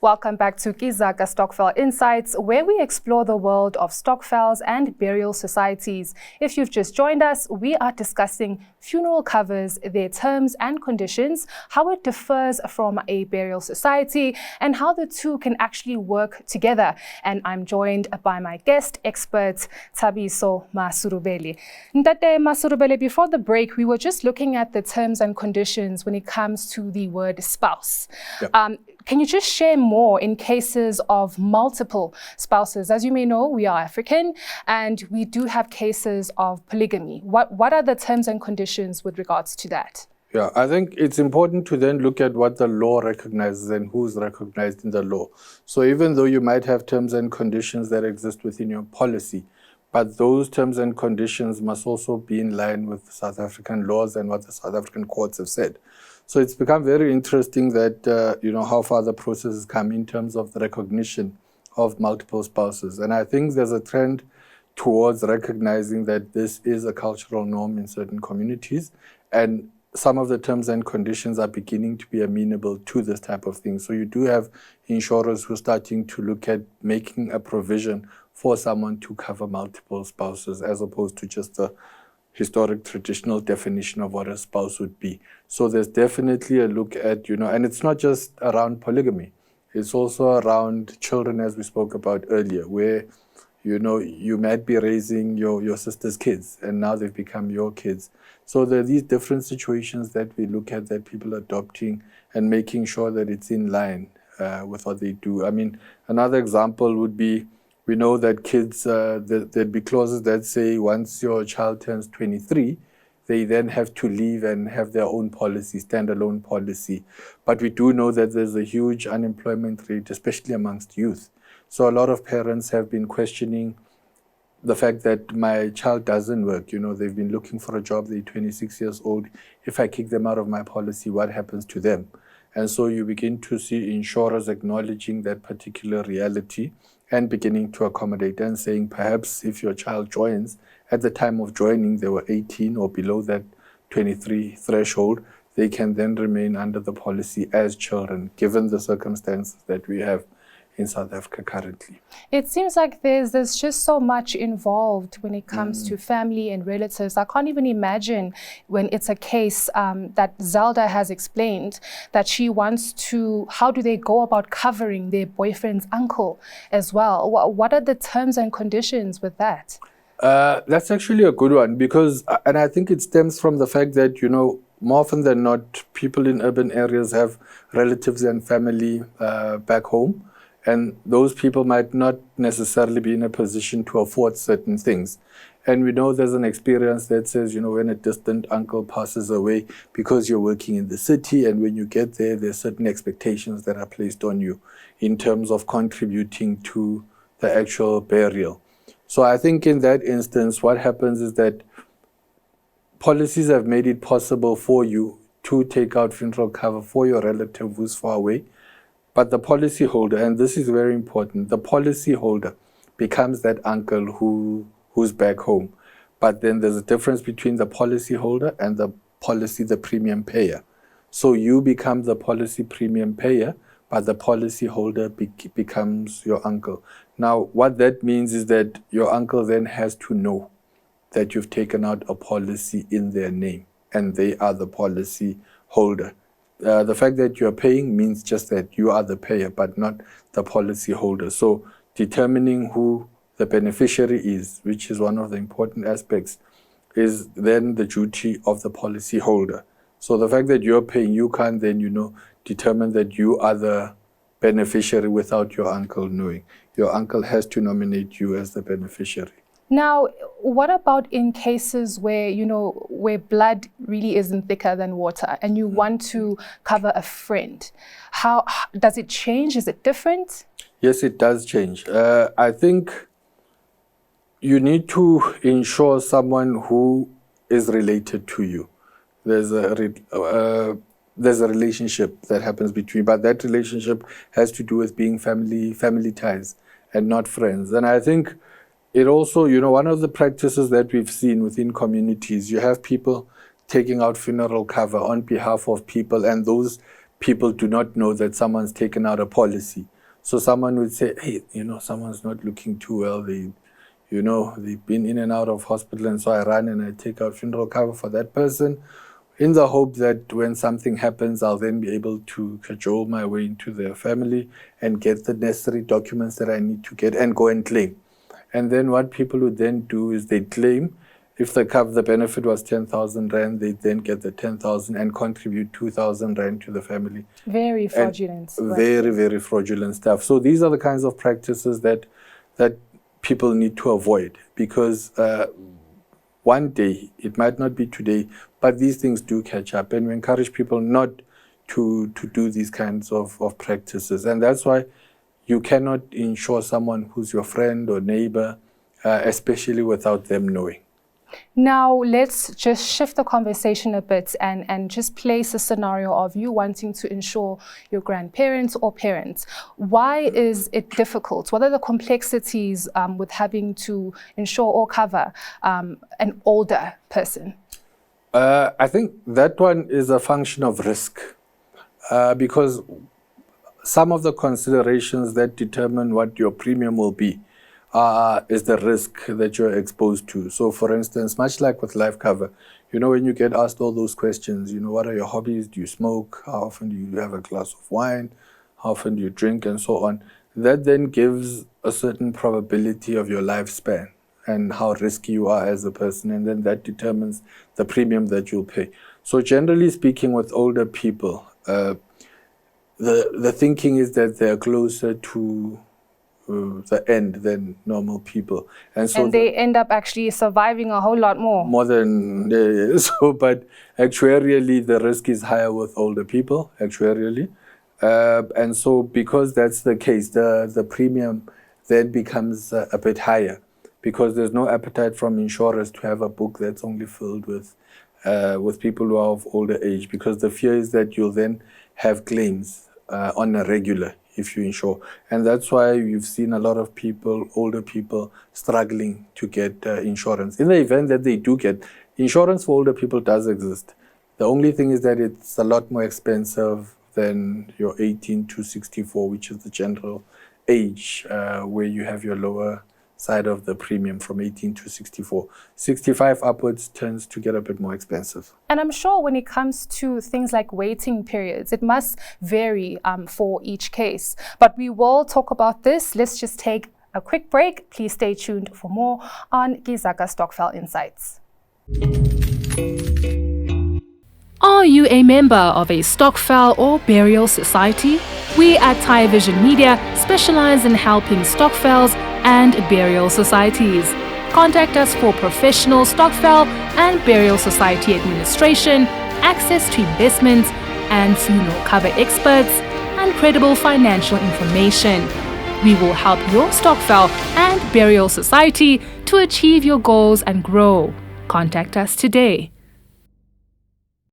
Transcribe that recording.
Welcome back to Zaka Stokvel Insights, where we explore the world of stokvels and burial societies. If you've just joined us, we are discussing funeral covers, their terms and conditions, how it differs from a burial society, and how the two can actually work together. And I'm joined by my guest expert, Thabiso Masudubele. Ntate Masudubele, before the break, we were just looking at the terms and conditions when it comes to the word spouse. Yep. Can you just share more in cases of multiple spouses? As you may know, we are African and we do have cases of polygamy. What are the terms and conditions with regards to that? Yeah, I think it's important to then look at what the law recognizes and who's recognized in the law. So even though you might have terms and conditions that exist within your policy, but those terms and conditions must also be in line with South African laws and what the South African courts have said. So it's become very interesting that, how far the process has come in terms of the recognition of multiple spouses. And I think there's a trend towards recognizing that this is a cultural norm in certain communities. And some of the terms and conditions are beginning to be amenable to this type of thing. So you do have insurers who are starting to look at making a provision for someone to cover multiple spouses as opposed to just the historic traditional definition of what a spouse would be. So there's definitely a look at, and it's not just around polygamy. It's also around children, as we spoke about earlier, where, you might be raising your sister's kids and now they've become your kids. So there are these different situations that we look at that people are adopting and making sure that it's in line with what they do. I mean, another example would be, we know that kids, there'd be clauses that say once your child turns 23, they then have to leave and have their own policy, standalone policy. But we do know that there's a huge unemployment rate, especially amongst youth. So a lot of parents have been questioning the fact that my child doesn't work. They've been looking for a job, they're 26 years old. If I kick them out of my policy, what happens to them? And so you begin to see insurers acknowledging that particular reality and beginning to accommodate and saying perhaps if your child joins, at the time of joining they were 18 or below that 23 threshold, they can then remain under the policy as children, given the circumstances that we have in South Africa currently. It seems like there's just so much involved when it comes to family and relatives. I can't even imagine when it's a case that Zelda has explained that she wants to, how do they go about covering their boyfriend's uncle as well? What are the terms and conditions with that? That's actually a good one because, and I think it stems from the fact that, more often than not, people in urban areas have relatives and family back home. And those people might not necessarily be in a position to afford certain things. And we know there's an experience that says, when a distant uncle passes away, because you're working in the city, and when you get there, there's certain expectations that are placed on you in terms of contributing to the actual burial. So I think in that instance, what happens is that policies have made it possible for you to take out funeral cover for your relative who's far away. But the policyholder, and this is very important, the policyholder becomes that uncle who's back home. But then there's a difference between the policyholder and the premium payer. So you become the policy premium payer, but the policyholder becomes your uncle. Now, what that means is that your uncle then has to know that you've taken out a policy in their name, and they are the policyholder. The fact that you're paying means just that you are the payer, but not the policy holder. So determining who the beneficiary is, which is one of the important aspects, is then the duty of the policy holder. So the fact that you're paying, you can't then, determine that you are the beneficiary without your uncle knowing. Your uncle has to nominate you as the beneficiary. Now, what about in cases where, where blood really isn't thicker than water and you want to cover a friend? How does it change? Is it different? Yes, it does change. I think you need to insure someone who is related to you. There's a relationship that happens between, but that relationship has to do with being family ties and not friends. And I think it also, one of the practices that we've seen within communities, you have people taking out funeral cover on behalf of people, and those people do not know that someone's taken out a policy. So someone would say, hey, someone's not looking too well. They've been in and out of hospital, and so I run and I take out funeral cover for that person in the hope that when something happens, I'll then be able to cajole my way into their family and get the necessary documents that I need to get and go and claim. And then what people would then do is they claim. If the benefit was 10,000 Rand, they then get the 10,000 and contribute 2,000 Rand to the family. Very fraudulent. Very, very fraudulent stuff. So these are the kinds of practices that people need to avoid, because one day, it might not be today, but these things do catch up, and we encourage people not to do these kinds of practices. And that's why you cannot insure someone who's your friend or neighbor, especially without them knowing. Now, let's just shift the conversation a bit and just place a scenario of you wanting to insure your grandparents or parents. Why is it difficult? What are the complexities with having to insure or cover an older person? I think that one is a function of risk, because some of the considerations that determine what your premium will be is the risk that you're exposed to. So, for instance, much like with life cover, when you get asked all those questions, what are your hobbies? Do you smoke? How often do you have a glass of wine? How often do you drink? And so on. That then gives a certain probability of your lifespan and how risky you are as a person. And then that determines the premium that you'll pay. So generally speaking, with older people, the thinking is that they're closer to the end than normal people, and so they end up actually surviving a whole lot more than but actuarially the risk is higher with older people actuarially, and so because that's the case, the premium then becomes a bit higher, because there's no appetite from insurers to have a book that's only filled with people who are of older age, because the fear is that you'll then have claims on a regular if you insure. And that's why you've seen a lot of people, older people, struggling to get insurance. In the event that they do get, insurance for older people does exist. The only thing is that it's a lot more expensive than your 18 to 64, which is the general age where you have your lower side of the premium from 18 to 64. 65 upwards tends to get a bit more expensive. And I'm sure when it comes to things like waiting periods, it must vary for each case. But we will talk about this. Let's just take a quick break. Please stay tuned for more on Zaka Stokvel Insights. Are you a member of a Stokvel or burial society? We at Tyvision Media specialize in helping Stokvels and burial societies. Contact us for professional Stokvel and burial society administration, access to investments and funeral cover experts, and credible financial information. We will help your Stokvel and burial society to achieve your goals and grow. Contact us today.